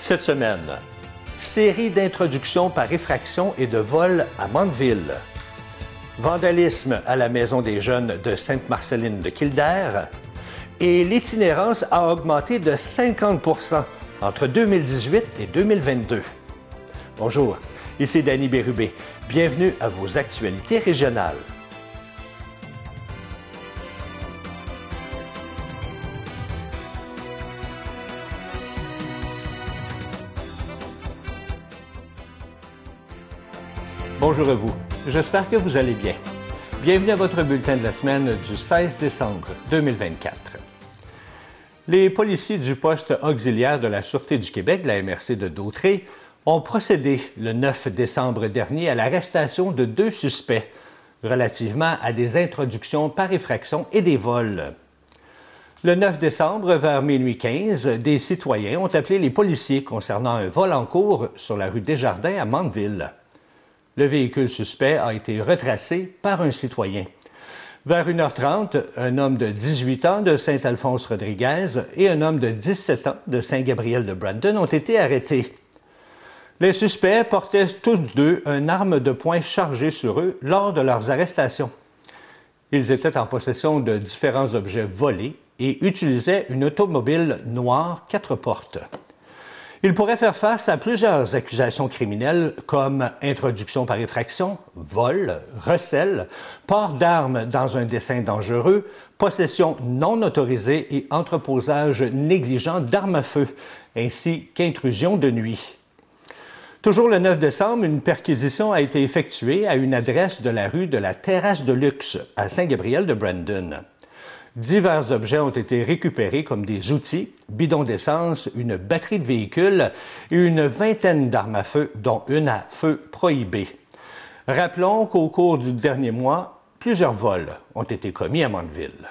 Cette semaine, série d'introductions par effraction et de vol à Mandeville. Vandalisme à la Maison des Jeunes de Sainte-Marceline de Kildare. Et l'itinérance a augmenté de 50 % entre 2018 et 2022. Bonjour, ici Danny Bérubé. Bienvenue à vos actualités régionales. Bonjour à vous, j'espère que vous allez bien. Bienvenue à votre bulletin de la semaine du 16 décembre 2024. Les policiers du poste auxiliaire de la Sûreté du Québec, la MRC de Dautrey, ont procédé le 9 décembre dernier à l'arrestation de 2 suspects relativement à des introductions par effraction et des vols. Le 9 décembre, vers minuit 15, des citoyens ont appelé les policiers concernant un vol en cours sur la rue Desjardins à Mandeville. Le véhicule suspect a été retracé par un citoyen. Vers 1h30, un homme de 18 ans de Saint-Alphonse-Rodriguez et un homme de 17 ans de Saint-Gabriel-de-Brandon ont été arrêtés. Les suspects portaient tous deux une arme de poing chargée sur eux lors de leurs arrestations. Ils étaient en possession de différents objets volés et utilisaient une automobile noire 4 portes. Ils pourraient faire face à plusieurs accusations criminelles comme introduction par effraction, vol, recel, port d'armes dans un dessein dangereux, possession non autorisée et entreposage négligent d'armes à feu, ainsi qu'intrusion de nuit. Toujours le 9 décembre, une perquisition a été effectuée à une adresse de la rue de la Terrasse de Luxe à Saint-Gabriel-de-Brandon. Divers objets ont été récupérés comme des outils, bidons d'essence, une batterie de véhicule et une vingtaine d'armes à feu, dont une à feu prohibée. Rappelons qu'au cours du dernier mois, plusieurs vols ont été commis à Mandeville.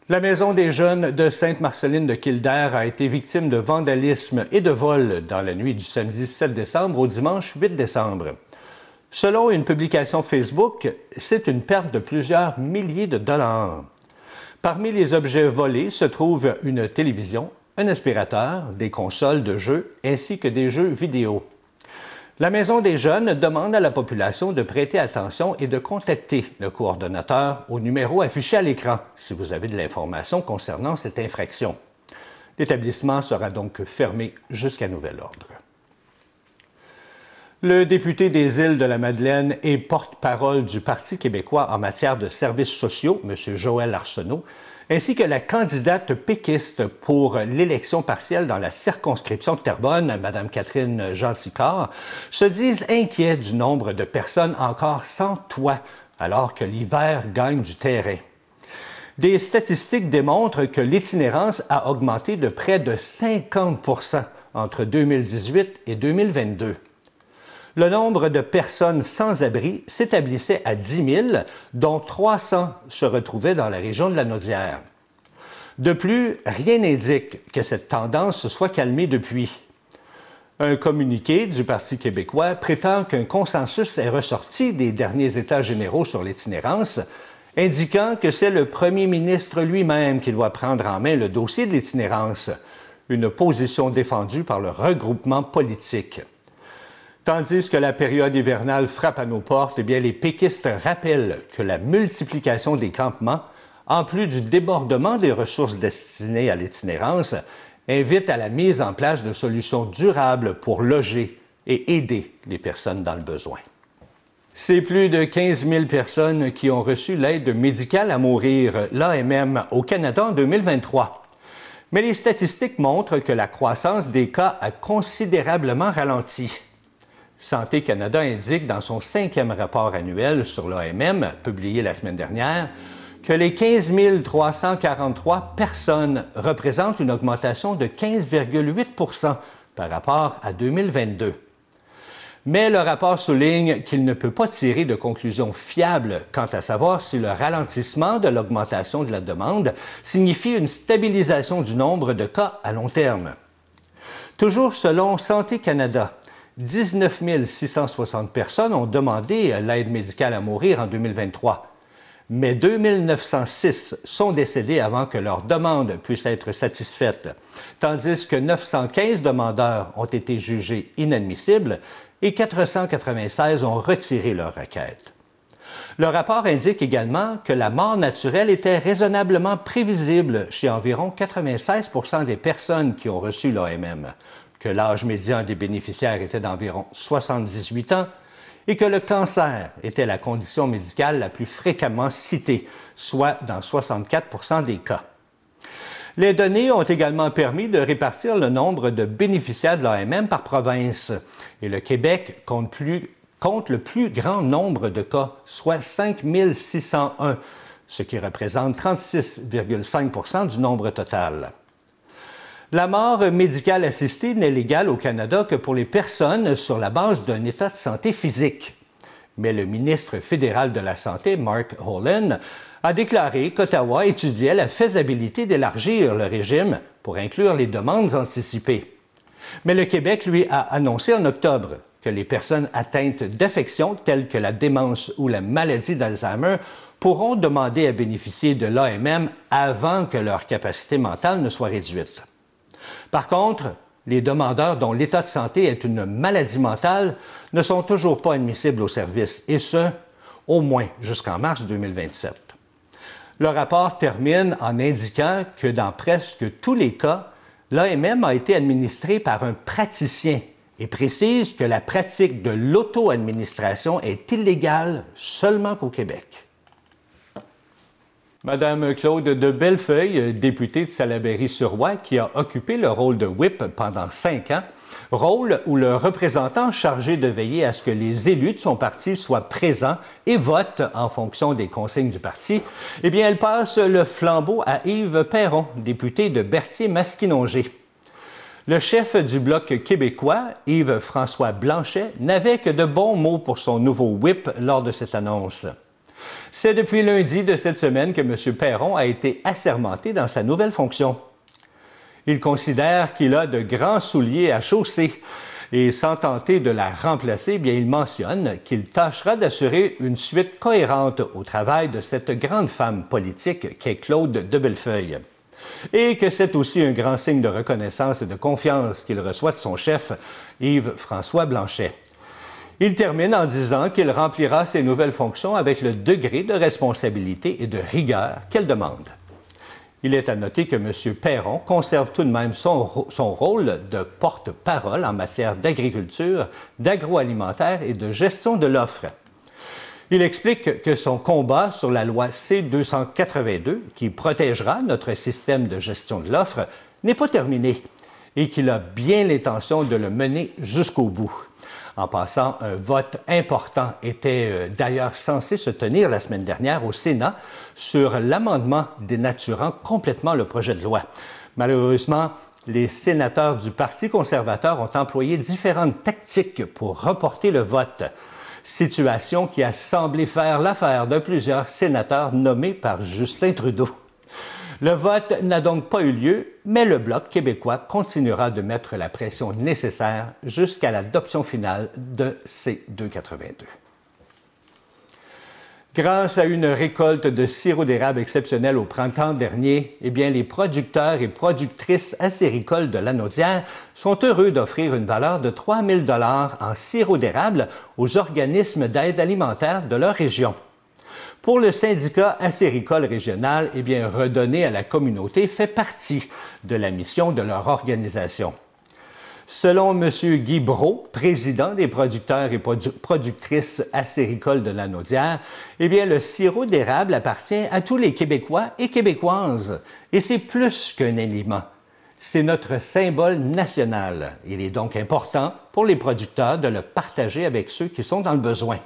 La Maison des Jeunes de Sainte-Marceline de Kildare a été victime de vandalisme et de vol dans la nuit du samedi 7 décembre au dimanche 8 décembre. Selon une publication Facebook, c'est une perte de plusieurs milliers de dollars. Parmi les objets volés se trouvent une télévision, un aspirateur, des consoles de jeux ainsi que des jeux vidéo. La Maison des Jeunes demande à la population de prêter attention et de contacter le coordonnateur au numéro affiché à l'écran si vous avez de l'information concernant cette infraction. L'établissement sera donc fermé jusqu'à nouvel ordre. Le député des Îles-de-la-Madeleine et porte-parole du Parti québécois en matière de services sociaux, M. Joël Arsenault, ainsi que la candidate péquiste pour l'élection partielle dans la circonscription de Terrebonne, Mme Catherine Gentilcorps, se disent inquiets du nombre de personnes encore sans toit, alors que l'hiver gagne du terrain. Des statistiques démontrent que l'itinérance a augmenté de près de 50 % entre 2018 et 2022. Le nombre de personnes sans abri s'établissait à 10 000, dont 300 se retrouvaient dans la région de la Naudière. De plus, rien n'indique que cette tendance se soit calmée depuis. Un communiqué du Parti québécois prétend qu'un consensus est ressorti des derniers États généraux sur l'itinérance, indiquant que c'est le premier ministre lui-même qui doit prendre en main le dossier de l'itinérance, une position défendue par le regroupement politique. Tandis que la période hivernale frappe à nos portes, eh bien, les péquistes rappellent que la multiplication des campements, en plus du débordement des ressources destinées à l'itinérance, invite à la mise en place de solutions durables pour loger et aider les personnes dans le besoin. C'est plus de 15 000 personnes qui ont reçu l'aide médicale à mourir, l'AMM, au Canada en 2023. Mais les statistiques montrent que la croissance des cas a considérablement ralenti. Santé Canada indique dans son 5e rapport annuel sur l'AMM, publié la semaine dernière, que les 15 343 personnes représentent une augmentation de 15,8 % par rapport à 2022. Mais le rapport souligne qu'il ne peut pas tirer de conclusions fiables quant à savoir si le ralentissement de l'augmentation de la demande signifie une stabilisation du nombre de cas à long terme. Toujours selon Santé Canada, 19 660 personnes ont demandé l'aide médicale à mourir en 2023. mais 2906 sont décédés avant que leur demande puisse être satisfaite, tandis que 915 demandeurs ont été jugés inadmissibles et 496 ont retiré leur requête. Le rapport indique également que la mort naturelle était raisonnablement prévisible chez environ 96 % des personnes qui ont reçu l'AMM, que l'âge médian des bénéficiaires était d'environ 78 ans et que le cancer était la condition médicale la plus fréquemment citée, soit dans 64 % des cas. Les données ont également permis de répartir le nombre de bénéficiaires de l'AMM par province, et le Québec compte le plus grand nombre de cas, soit 5 601, ce qui représente 36,5 % du nombre total. La mort médicale assistée n'est légale au Canada que pour les personnes sur la base d'un état de santé physique. Mais le ministre fédéral de la Santé, Mark Holland, a déclaré qu'Ottawa étudiait la faisabilité d'élargir le régime pour inclure les demandes anticipées. Mais le Québec, lui, a annoncé en octobre que les personnes atteintes d'affections telles que la démence ou la maladie d'Alzheimer pourront demander à bénéficier de l'AMM avant que leur capacité mentale ne soit réduite. Par contre, les demandeurs dont l'état de santé est une maladie mentale ne sont toujours pas admissibles au service, et ce, au moins jusqu'en mars 2027. Le rapport termine en indiquant que dans presque tous les cas, l'AMM a été administrée par un praticien et précise que la pratique de l'auto-administration est illégale seulement qu'au Québec. Madame Claude de Bellefeuille, députée de Salaberry-sur-Ouai, qui a occupé le rôle de whip pendant 5 ans, rôle où le représentant chargé de veiller à ce que les élus de son parti soient présents et votent en fonction des consignes du parti, eh bien, elle passe le flambeau à Yves Perron, député de Berthier-Maskinongé. Le chef du Bloc québécois, Yves-François Blanchet, n'avait que de bons mots pour son nouveau whip lors de cette annonce. C'est depuis lundi de cette semaine que M. Perron a été assermenté dans sa nouvelle fonction. Il considère qu'il a de grands souliers à chausser et sans tenter de la remplacer, bien, il mentionne qu'il tâchera d'assurer une suite cohérente au travail de cette grande femme politique qu'est Claude de Bellefeuille. Et que c'est aussi un grand signe de reconnaissance et de confiance qu'il reçoit de son chef, Yves-François Blanchet. Il termine en disant qu'il remplira ses nouvelles fonctions avec le degré de responsabilité et de rigueur qu'elle demande. Il est à noter que M. Perron conserve tout de même son rôle de porte-parole en matière d'agriculture, d'agroalimentaire et de gestion de l'offre. Il explique que son combat sur la loi C-282, qui protégera notre système de gestion de l'offre, n'est pas terminé et qu'il a bien l'intention de le mener jusqu'au bout. En passant, un vote important était d'ailleurs censé se tenir la semaine dernière au Sénat sur l'amendement dénaturant complètement le projet de loi. Malheureusement, les sénateurs du Parti conservateur ont employé différentes tactiques pour reporter le vote. Situation qui a semblé faire l'affaire de plusieurs sénateurs nommés par Justin Trudeau. Le vote n'a donc pas eu lieu, mais le Bloc québécois continuera de mettre la pression nécessaire jusqu'à l'adoption finale de C-282. Grâce à une récolte de sirop d'érable exceptionnelle au printemps dernier, eh bien, les producteurs et productrices acéricoles de Lanaudière sont heureux d'offrir une valeur de 3 000 $ en sirop d'érable aux organismes d'aide alimentaire de leur région. Pour le syndicat acéricole régional, eh bien, redonner à la communauté fait partie de la mission de leur organisation. Selon M. Guy Brault, président des producteurs et productrices acéricoles de Lanaudière, eh bien, le sirop d'érable appartient à tous les Québécois et Québécoises. Et c'est plus qu'un aliment. C'est notre symbole national. Il est donc important pour les producteurs de le partager avec ceux qui sont dans le besoin.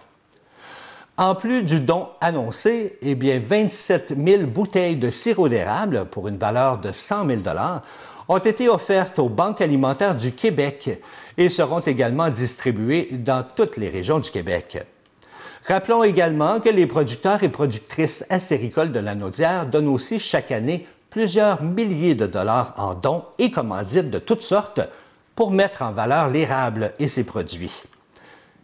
En plus du don annoncé, eh bien, 27 000 bouteilles de sirop d'érable pour une valeur de 100 000 $ ont été offertes aux banques alimentaires du Québec et seront également distribuées dans toutes les régions du Québec. Rappelons également que les producteurs et productrices acéricoles de Lanaudière donnent aussi chaque année plusieurs milliers de dollars en dons et commandites de toutes sortes pour mettre en valeur l'érable et ses produits.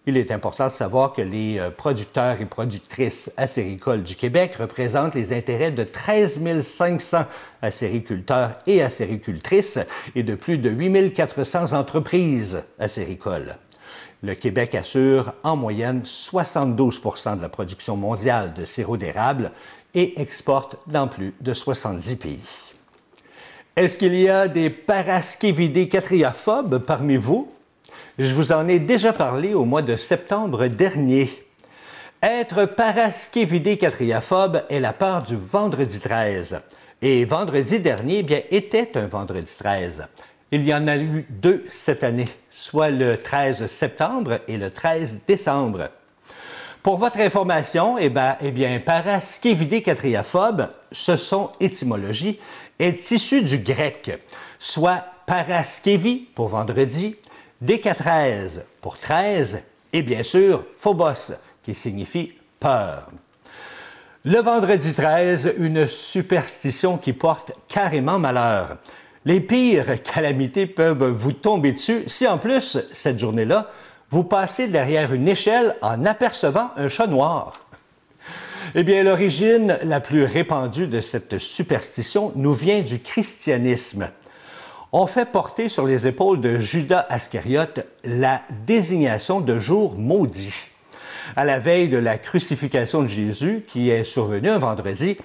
Il est important de savoir que les producteurs et productrices acéricoles du Québec représentent les intérêts de 13 500 acériculteurs et acéricultrices et de plus de 8 400 entreprises acéricoles. Le Québec assure en moyenne 72 de la production mondiale de sirop d'érable et exporte dans plus de 70 pays. Est-ce qu'il y a des paraskevidécatriaphobes parmi vous? Je vous en ai déjà parlé au mois de septembre dernier. Être paraskevidécatriaphobe est la peur du vendredi 13. Et vendredi dernier, bien, était un vendredi 13. Il y en a eu 2 cette année, soit le 13 septembre et le 13 décembre. Pour votre information, eh bien, paraskevidécatriaphobe, ce son étymologie, est issu du grec, soit paraskevi pour vendredi, décatrèse pour 13 et bien sûr phobos qui signifie peur. Le vendredi 13, une superstition qui porte carrément malheur. Les pires calamités peuvent vous tomber dessus si en plus, cette journée-là, vous passez derrière une échelle en apercevant un chat noir. Eh bien, l'origine la plus répandue de cette superstition nous vient du christianisme. On fait porter sur les épaules de Judas Ascariote la désignation de jour maudit. À la veille de la crucifixion de Jésus, qui est survenue un vendredi,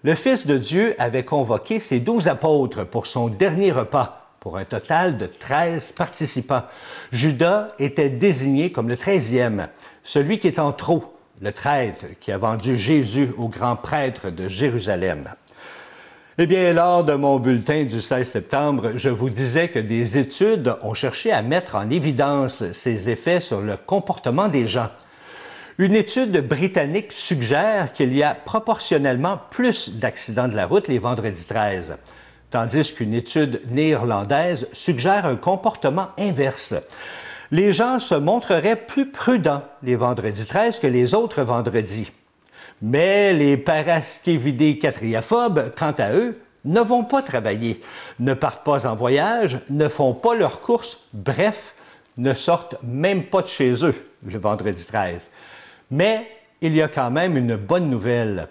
le Fils de Dieu avait convoqué ses 12 apôtres pour son dernier repas, pour un total de 13 participants. Judas était désigné comme le 13e, celui qui est en trop, le traître qui a vendu Jésus au grand prêtre de Jérusalem. Eh bien, lors de mon bulletin du 16 septembre, je vous disais que des études ont cherché à mettre en évidence ces effets sur le comportement des gens. Une étude britannique suggère qu'il y a proportionnellement plus d'accidents de la route les vendredis 13, tandis qu'une étude néerlandaise suggère un comportement inverse. Les gens se montreraient plus prudents les vendredis 13 que les autres vendredis. Mais les paraskevidécatriaphobes, quant à eux, ne vont pas travailler, ne partent pas en voyage, ne font pas leurs courses, bref, ne sortent même pas de chez eux le vendredi 13. Mais il y a quand même une bonne nouvelle.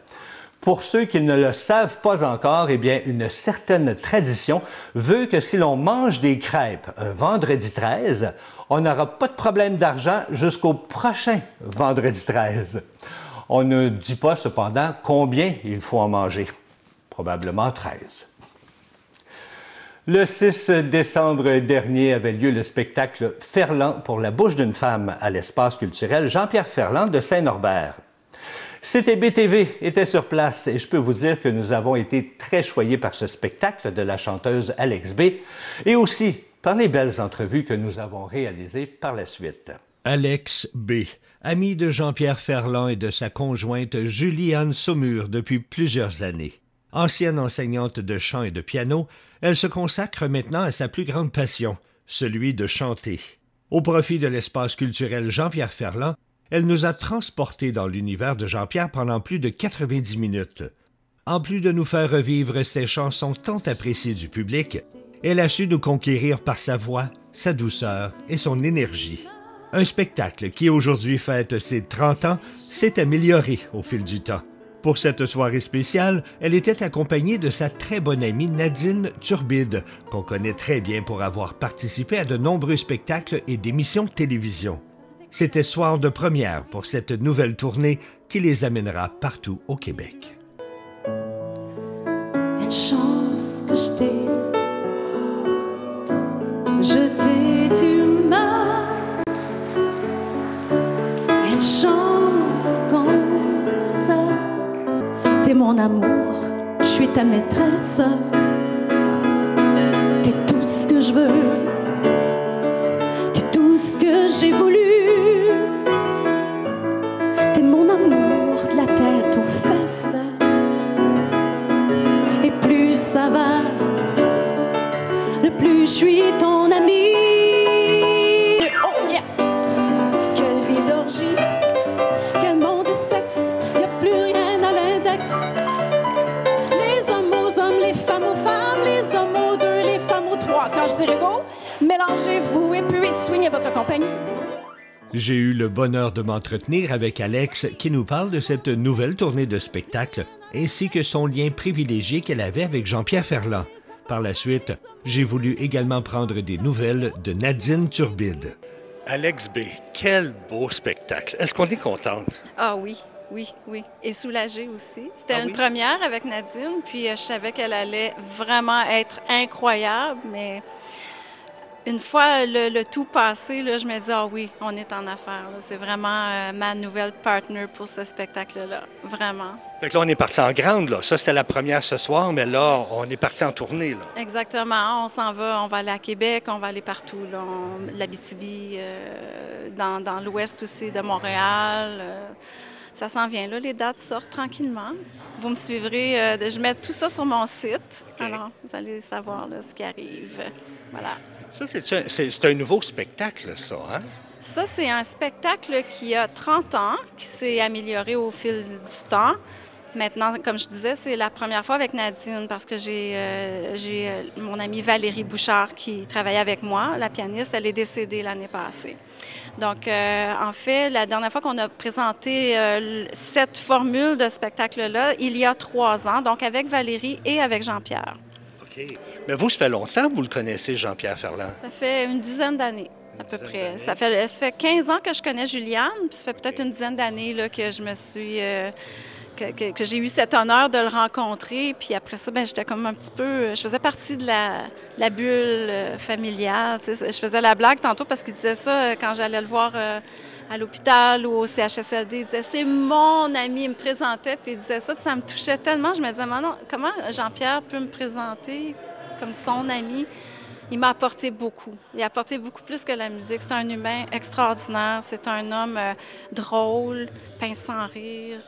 Pour ceux qui ne le savent pas encore, eh bien, une certaine tradition veut que si l'on mange des crêpes un vendredi 13, on n'aura pas de problème d'argent jusqu'au prochain vendredi 13. On ne dit pas cependant combien il faut en manger. Probablement 13. Le 6 décembre dernier avait lieu le spectacle Ferland pour la bouche d'une femme à l'espace culturel Jean-Pierre Ferland de Saint-Norbert. CTB-TV était sur place et je peux vous dire que nous avons été très choyés par ce spectacle de la chanteuse Alex B. et aussi par les belles entrevues que nous avons réalisées par la suite. Alex B., amie de Jean-Pierre Ferland et de sa conjointe Julie-Anne Saumur depuis plusieurs années. Ancienne enseignante de chant et de piano, elle se consacre maintenant à sa plus grande passion, celui de chanter. Au profit de l'espace culturel Jean-Pierre Ferland, elle nous a transportés dans l'univers de Jean-Pierre pendant plus de 90 minutes. En plus de nous faire revivre ses chansons tant appréciées du public, elle a su nous conquérir par sa voix, sa douceur et son énergie. Un spectacle qui aujourd'hui fête ses 30 ans s'est amélioré au fil du temps. Pour cette soirée spéciale, elle était accompagnée de sa très bonne amie Nadine Turbide, qu'on connaît très bien pour avoir participé à de nombreux spectacles et d'émissions de télévision. C'était soir de première pour cette nouvelle tournée qui les amènera partout au Québec. Une chance que je t'ai du mal. Une chance comme ça. T'es mon amour, je suis ta maîtresse. T'es tout ce que je veux. T'es tout ce que j'ai voulu. T'es mon amour de la tête aux fesses. Et plus ça va, le plus je suis ton ami. Oh yes! Quelle vie d'orgie, quel monde de sexe, y a plus rien à l'index. Les hommes aux hommes, les femmes aux femmes, les hommes aux deux, les femmes aux trois. Quand je dirais go, mélangez-vous et puis swingez votre compagnie. J'ai eu le bonheur de m'entretenir avec Alex qui nous parle de cette nouvelle tournée de spectacle ainsi que son lien privilégié qu'elle avait avec Jean-Pierre Ferland. Par la suite, j'ai voulu également prendre des nouvelles de Nadine Turbide. Alex B., quel beau spectacle. Est-ce qu'on est contente? Ah oui, oui, oui. Et soulagée aussi. C'était une première avec Nadine, puis je savais qu'elle allait vraiment être incroyable, mais une fois le tout passé, là, je me dis, ah oui, on est en affaires. Là. C'est vraiment ma nouvelle partner pour ce spectacle-là, vraiment. Fait que là, on est parti en grande, là. Ça, c'était la première ce soir, mais là, on est parti en tournée, là. Exactement. On s'en va, on va aller à Québec, on va aller partout, là. L'Abitibi, dans l'ouest aussi de Montréal. Ça s'en vient, là. Les dates sortent tranquillement. Vous me suivrez. Je mets tout ça sur mon site. Okay. Alors, vous allez savoir là, ce qui arrive. Voilà. Ça, c'est un nouveau spectacle, ça, hein? Ça, c'est un spectacle qui a 30 ans, qui s'est amélioré au fil du temps. Maintenant, comme je disais, c'est la première fois avec Nadine parce que j'ai mon amie Valérie Bouchard qui travaillait avec moi, la pianiste. Elle est décédée l'année passée. Donc, en fait, la dernière fois qu'on a présenté cette formule de spectacle-là, il y a 3 ans, donc avec Valérie et avec Jean-Pierre. OK. Mais vous, ça fait longtemps que vous le connaissez, Jean-Pierre Ferland? Ça fait une dizaine d'années. À peu près. Ça fait 15 ans que je connais Juliane, puis ça fait peut-être une dizaine d'années là, que je me suis... que j'ai eu cet honneur de le rencontrer. Puis après ça, j'étais comme un petit peu... Je faisais partie de la bulle familiale. Tu sais, je faisais la blague tantôt parce qu'il disait ça quand j'allais le voir à l'hôpital ou au CHSLD. Il disait « C'est mon ami ». Il me présentait, puis il disait ça, puis ça me touchait tellement. Je me disais « Non, comment Jean-Pierre peut me présenter comme son ami ?» Il m'a apporté beaucoup. Il a apporté beaucoup plus que la musique. C'est un humain extraordinaire. C'est un homme drôle, pince sans rire,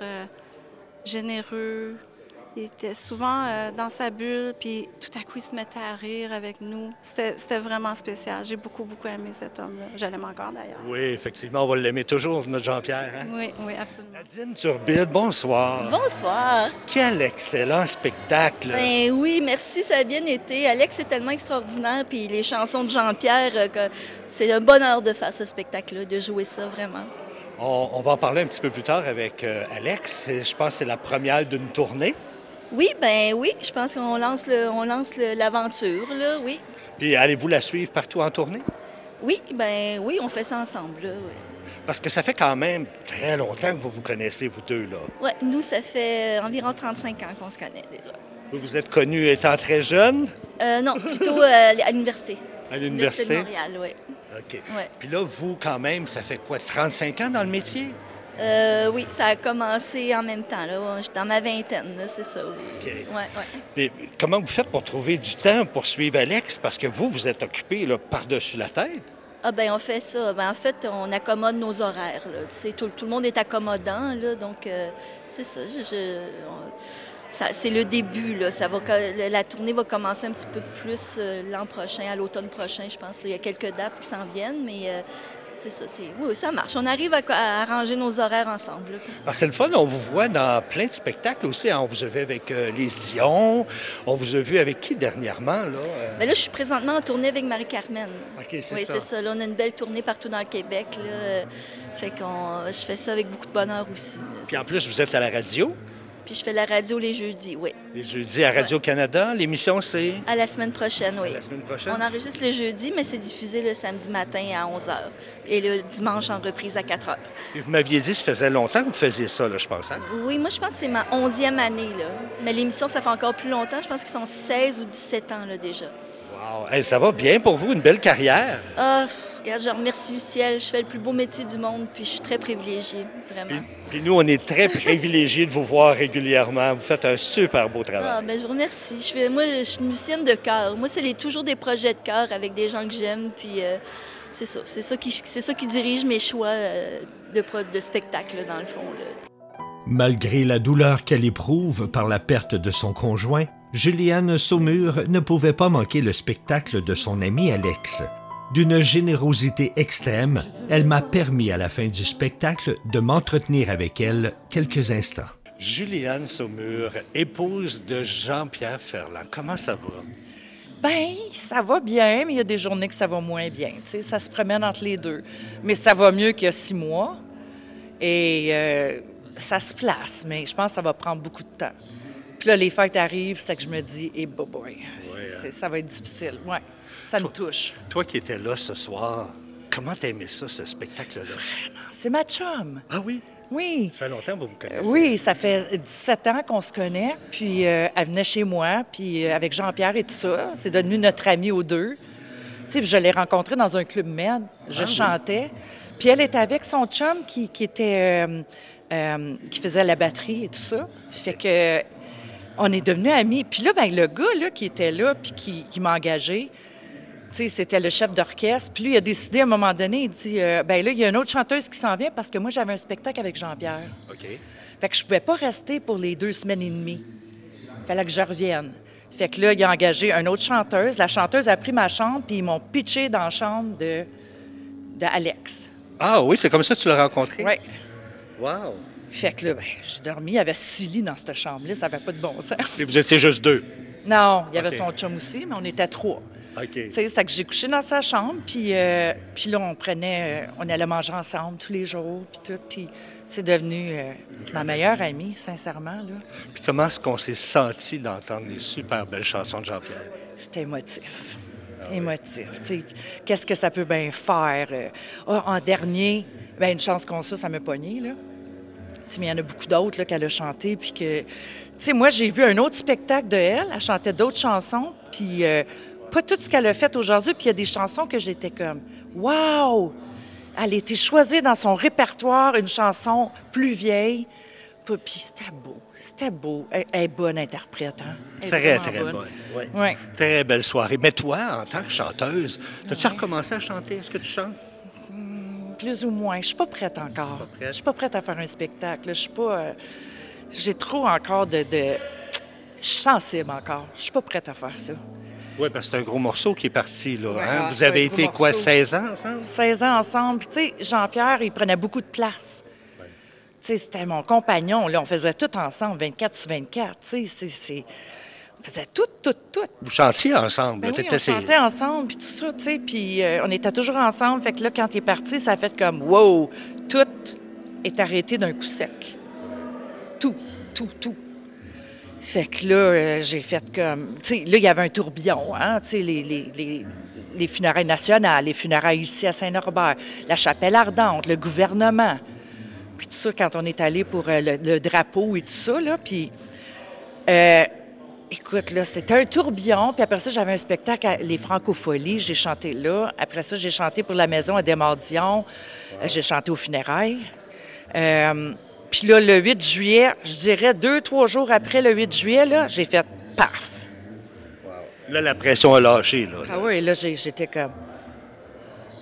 généreux. Il était souvent dans sa bulle, puis tout à coup, il se mettait à rire avec nous. C'était vraiment spécial. J'ai beaucoup, beaucoup aimé cet homme-là. Je l'aime encore, d'ailleurs. Oui, effectivement, on va l'aimer toujours, notre Jean-Pierre. Hein? Oui, oui, absolument. Nadine Turbide, bonsoir. Bonsoir. Quel excellent spectacle. Ben oui, merci, ça a bien été. Alex est tellement extraordinaire, puis les chansons de Jean-Pierre, c'est un bonheur de faire ce spectacle-là, de jouer ça, vraiment. On va en parler un petit peu plus tard avec Alex. Je pense que c'est la première d'une tournée. Oui, je pense qu'on lance l'aventure, là, oui. Puis allez-vous la suivre partout en tournée? Oui, oui, on fait ça ensemble, là, oui. Parce que ça fait quand même très longtemps que vous vous connaissez, vous deux, là. Oui, nous, ça fait environ 35 ans qu'on se connaît, déjà. Vous vous êtes connus étant très jeune? Non, plutôt à l'université. À l'université? De Montréal, oui. OK. Ouais. Puis là, vous, quand même, ça fait quoi, 35 ans dans le métier? Oui, ça a commencé en même temps, là. Je suis dans ma vingtaine, là, c'est ça, oui. OK. Ouais. Mais comment vous faites pour trouver du temps pour suivre Alex? Parce que vous êtes occupé là, par-dessus la tête. Ah on fait ça. En fait, on accommode nos horaires, là. Tu sais, tout le monde est accommodant, là, donc c'est ça. C'est le début, là. La tournée va commencer un petit peu plus l'an prochain, à l'automne prochain, je pense. Il y a quelques dates qui s'en viennent, mais... c'est ça, oui, ça marche. On arrive à arranger nos horaires ensemble. Alors, c'est le fun, on vous voit dans plein de spectacles aussi. On vous a vu avec Lise Dion, on vous a vu avec qui dernièrement? Là, Là, je suis présentement en tournée avec Marie-Carmen. OK, c'est ça. Oui, c'est ça. Là, on a une belle tournée partout dans le Québec. Là. Fait je fais ça avec beaucoup de bonheur aussi. Là. Puis en plus, vous êtes à la radio. Puis je fais la radio les jeudis, oui. Les jeudis à Radio-Canada. L'émission, c'est? À la semaine prochaine, oui. À la semaine prochaine? On enregistre le jeudi, mais c'est diffusé le samedi matin à 11h. Et le dimanche en reprise à 4h. Et vous m'aviez dit, ça faisait longtemps que vous faisiez ça, là, je pense. Hein? Oui, moi, je pense que c'est ma 11e année, là. Mais l'émission, ça fait encore plus longtemps. Je pense qu'ils sont 16 ou 17 ans, là, déjà. Wow! Hey, ça va bien pour vous, une belle carrière? Ah, regarde, je remercie le ciel. Je fais le plus beau métier du monde, puis je suis très privilégiée, vraiment. Puis nous, on est très privilégiés de vous voir régulièrement. Vous faites un super beau travail. Ah, je vous remercie. Moi, je suis une musicienne de cœur. Moi, c'est toujours des projets de cœur avec des gens que j'aime, puis c'est ça. C'est ça qui dirige mes choix de spectacle, là, dans le fond, là. Malgré la douleur qu'elle éprouve par la perte de son conjoint, Juliane Saumur ne pouvait pas manquer le spectacle de son ami Alex. D'une générosité extrême, elle m'a permis à la fin du spectacle de m'entretenir avec elle quelques instants. Juliane Saumur, épouse de Jean-Pierre Ferland. Comment ça va? Bien, ça va bien, mais il y a des journées que ça va moins bien. Tu sais, ça se promène entre les deux. Mais ça va mieux qu'il y a 6 mois. Et ça se place, mais je pense que ça va prendre beaucoup de temps. Puis là, les fêtes arrivent, c'est que je me dis, eh boy, ça va être difficile. Oui, ça me touche. Toi qui étais là ce soir, comment t'as aimé ça, ce spectacle-là? Vraiment, c'est ma chum. Ah oui? Oui. Ça fait longtemps que vous me connaissez. Oui, ça fait 17 ans qu'on se connaît. Puis elle venait chez moi, puis avec Jean-Pierre et tout ça, c'est devenu notre amie aux deux. Tu sais, je l'ai rencontrée dans un club med, je chantais. Puis elle était avec son chum qui faisait la batterie et tout ça. Fait que on est devenus amis. Puis là, ben le gars là, qui était là puis qui m'a engagée, tu sais, c'était le chef d'orchestre. Puis lui, il a décidé à un moment donné, il dit, ben là, il y a une autre chanteuse qui s'en vient parce que moi, j'avais un spectacle avec Jean-Pierre. OK. Fait que je pouvais pas rester pour les 2 semaines et demie. Fallait que je revienne. Fait que là, il a engagé une autre chanteuse. La chanteuse a pris ma chambre, puis ils m'ont pitché dans la chambre d'Alex. Ah oui, c'est comme ça que tu l'as rencontré? Oui. Wow! Fait que là, ben, j'ai dormi. Il y avait 6 lits dans cette chambre-là. Ça n'avait pas de bon sens. Et vous étiez juste 2? Non, il y avait OK. son chum aussi, mais on était 3. OK. Tu sais, c'est que j'ai couché dans sa chambre, puis là, on allait manger ensemble tous les jours, puis tout. Puis c'est devenu ma meilleure amie, sincèrement, là. Puis comment est-ce qu'on s'est senti d'entendre les super belles chansons de Jean-Pierre? C'était émotif. Émotif. Tu sais, qu'est-ce que ça peut bien faire? En dernier, bien, une chance qu'on ça m'a pogné, là. Tu sais, mais il y en a beaucoup d'autres là, qu'elle a chanté, puis que... Tu sais, moi, j'ai vu un autre spectacle de elle. Elle chantait d'autres chansons, puis pas tout ce qu'elle a fait aujourd'hui. Puis il y a des chansons que j'étais comme « Wow! » Elle a été choisie dans son répertoire, une chanson plus vieille. Puis c'était beau. C'était beau. Elle est bonne interprète, hein? Très, très bonne. Oui. Ouais. Très belle soirée. Mais toi, en tant que chanteuse, as-tu recommencé à chanter? Est-ce que tu chantes? Plus ou moins. Je suis pas prête encore. Pas prête? Je suis pas prête à faire un spectacle. Je suis pas... j'ai trop encore de... Je suis sensible encore. Je suis pas prête à faire ça. Oui, parce que c'est un gros morceau qui est parti, là. Ouais, Hein? ah, Vous c'est avez un gros été, quoi, morceau. 16 ans ensemble? 16 ans ensemble. Puis, tu sais, Jean-Pierre, il prenait beaucoup de place. Tu sais, c'était mon compagnon. Là, on faisait tout ensemble, 24 sur 24. Tu sais, on faisait tout. Vous chantiez ensemble. Ben là. oui, on chantait ensemble, puis tout ça, tu sais. Puis on était toujours ensemble. Fait que là, quand il est parti, ça a fait comme, wow, tout est arrêté d'un coup sec. Tout. Fait que là, j'ai fait comme... Tu sais, là, il y avait un tourbillon, hein, tu sais, les funérailles nationales, les funérailles ici à Saint-Norbert, la chapelle ardente, le gouvernement. Puis tout ça, quand on est allé pour le drapeau et tout ça, là, puis... écoute, là, c'était un tourbillon, puis après ça, j'avais un spectacle à les Francopholies, j'ai chanté là. Après ça, j'ai chanté pour la maison à Desmordions, j'ai chanté aux funérailles. Puis là, le 8 juillet, je dirais 2-3 jours après le 8 juillet, là, j'ai fait paf! Là, la pression a lâché, là. Ah oui, là, j'étais comme...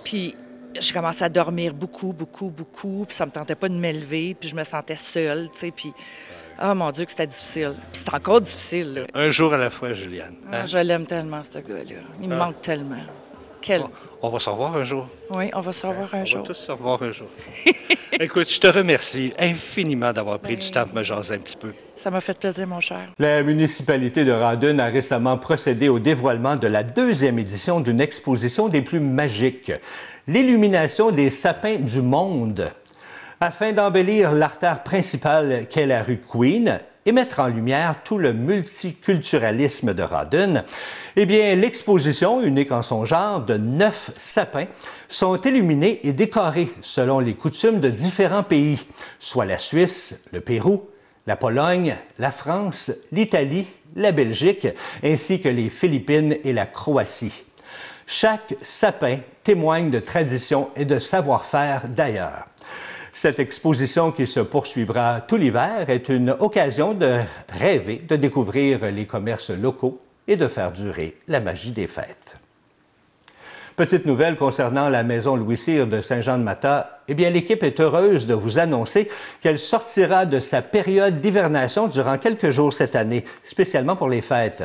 Puis j'ai commencé à dormir beaucoup, puis ça me tentait pas de m'élever, puis je me sentais seule, tu sais, puis... Ah, mon Dieu, que c'était difficile. Puis c'est encore difficile, là. Un jour à la fois, Juliane. Hein? Ah, je l'aime tellement, ce gars-là. Il me manque tellement. Quel... On va se revoir un jour. Oui, on va se revoir un jour. On va tous se revoir un jour. Écoute, je te remercie infiniment d'avoir pris du temps pour me jaser un petit peu. Ça m'a fait plaisir, mon cher. La municipalité de Radun a récemment procédé au dévoilement de la 2e édition d'une exposition des plus magiques, l'illumination des sapins du monde. Afin d'embellir l'artère principale qu'est la rue Queen et mettre en lumière tout le multiculturalisme de Radun, eh bien, l'exposition, unique en son genre, de 9 sapins, sont illuminés et décorés selon les coutumes de différents pays, soit la Suisse, le Pérou, la Pologne, la France, l'Italie, la Belgique, ainsi que les Philippines et la Croatie. Chaque sapin témoigne de tradition et de savoir-faire d'ailleurs. Cette exposition qui se poursuivra tout l'hiver est une occasion de rêver, de découvrir les commerces locaux et de faire durer la magie des fêtes. Petite nouvelle concernant la maison Louis-Cyr de Saint-Jean-de-Matha, eh bien l'équipe est heureuse de vous annoncer qu'elle sortira de sa période d'hivernation durant quelques jours cette année, spécialement pour les fêtes.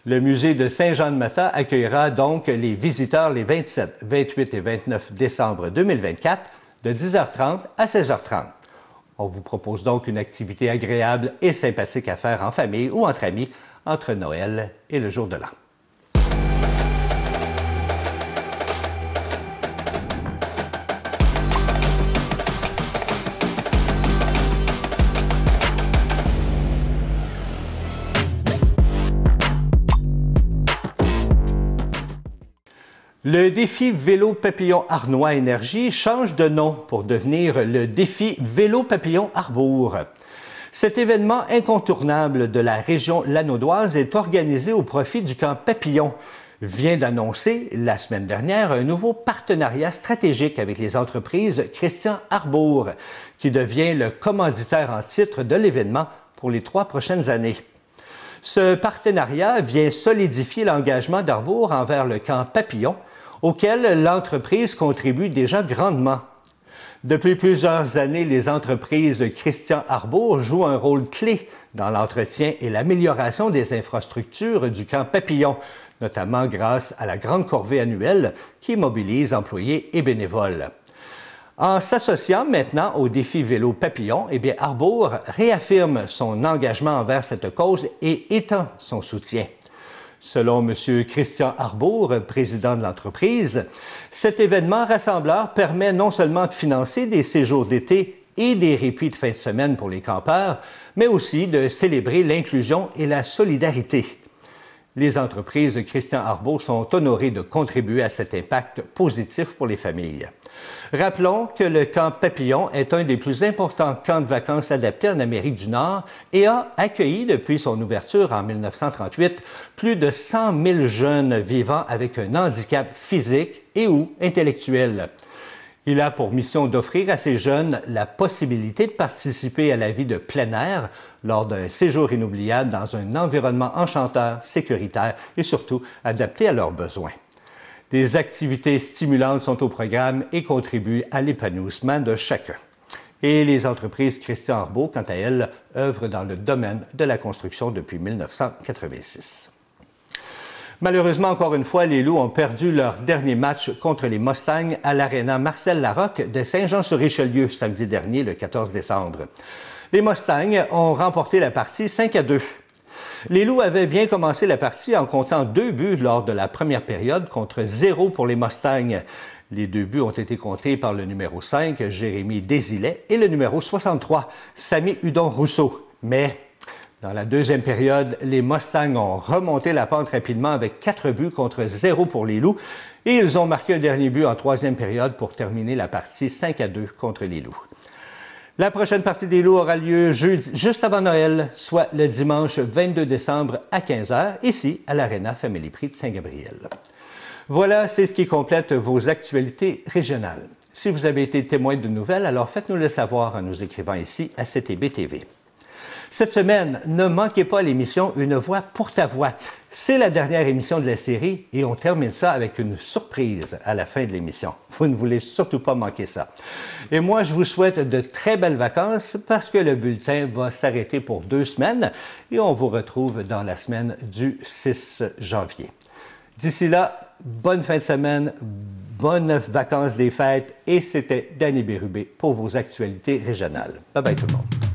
Le musée de Saint-Jean-de-Matha accueillera donc les visiteurs les 27, 28 et 29 décembre 2024 de 10h30 à 16h30. On vous propose donc une activité agréable et sympathique à faire en famille ou entre amis entre Noël et le jour de l'an. Le défi Vélo Papillon Arnois Énergie change de nom pour devenir le défi Vélo Papillon Arbour. Cet événement incontournable de la région lanaudoise est organisé au profit du camp Papillon. Vient d'annoncer la semaine dernière un nouveau partenariat stratégique avec les entreprises Christian Arbour, qui devient le commanditaire en titre de l'événement pour les 3 prochaines années. Ce partenariat vient solidifier l'engagement d'Arbour envers le camp Papillon, auquel l'entreprise contribue déjà grandement. Depuis plusieurs années, les entreprises Christian Arbour jouent un rôle clé dans l'entretien et l'amélioration des infrastructures du camp Papillon, notamment grâce à la grande corvée annuelle qui mobilise employés et bénévoles. En s'associant maintenant au défi Vélo Papillon, Arbour réaffirme son engagement envers cette cause et étend son soutien. Selon M. Christian Arbour, président de l'entreprise, cet événement rassembleur permet non seulement de financer des séjours d'été et des répits de fin de semaine pour les campeurs, mais aussi de célébrer l'inclusion et la solidarité. Les entreprises de Christian Arbour sont honorées de contribuer à cet impact positif pour les familles. Rappelons que le camp Papillon est un des plus importants camps de vacances adaptés en Amérique du Nord et a accueilli depuis son ouverture en 1938 plus de 100 000 jeunes vivant avec un handicap physique et ou intellectuel. Il a pour mission d'offrir à ces jeunes la possibilité de participer à la vie de plein air lors d'un séjour inoubliable dans un environnement enchanteur, sécuritaire et surtout adapté à leurs besoins. Des activités stimulantes sont au programme et contribuent à l'épanouissement de chacun. Et les entreprises Christian Arbour, quant à elles, œuvrent dans le domaine de la construction depuis 1986. Malheureusement, encore une fois, les Loups ont perdu leur dernier match contre les Mustangs à l'Arena Marcel Larocque de Saint-Jean-sur-Richelieu samedi dernier, le 14 décembre. Les Mustangs ont remporté la partie 5-2. Les Loups avaient bien commencé la partie en comptant 2 buts lors de la première période contre 0 pour les Mustangs. Les 2 buts ont été comptés par le numéro 5, Jérémy Désilet, et le numéro 63, Samy Hudon-Rousseau. Mais dans la deuxième période, les Mustangs ont remonté la pente rapidement avec 4 buts contre 0 pour les Loups et ils ont marqué un dernier but en troisième période pour terminer la partie 5-2 contre les Loups. La prochaine partie des Loups aura lieu jeudi, juste avant Noël, soit le dimanche 22 décembre à 15h, ici à l'Arena Family Prix de Saint-Gabriel. Voilà, c'est ce qui complète vos actualités régionales. Si vous avez été témoin de nouvelles, alors faites-nous le savoir en nous écrivant ici à CTB-TV. Cette semaine, ne manquez pas l'émission Une voix pour ta voix. C'est la dernière émission de la série et on termine ça avec une surprise à la fin de l'émission. Vous ne voulez surtout pas manquer ça. Et moi, je vous souhaite de très belles vacances parce que le bulletin va s'arrêter pour 2 semaines et on vous retrouve dans la semaine du 6 janvier. D'ici là, bonne fin de semaine, bonnes vacances des fêtes et c'était Danny Bérubé pour vos actualités régionales. Bye bye tout le monde.